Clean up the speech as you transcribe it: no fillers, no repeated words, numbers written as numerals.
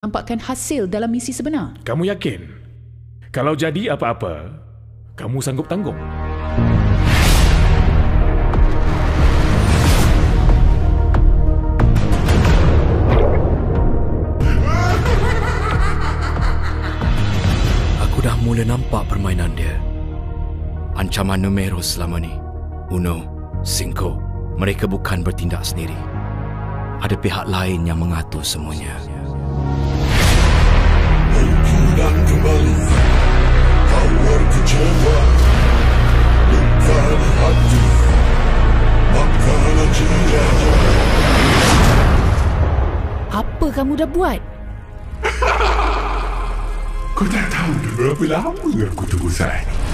nampakkan hasil dalam misi sebenar. Kamu yakin? Kalau jadi apa-apa, kamu sanggup tanggung? Aku dah mula nampak permainan dia. Ancaman numero selama ni. Uno, Cinco. Mereka bukan bertindak sendiri. Ada pihak lain yang mengatur semuanya. Dan kembali tawar kecewa, luka di hati, makanan jiwa. Apa kamu dah buat? Kau tak tahu dah berapa lama aku tunggu saya ni.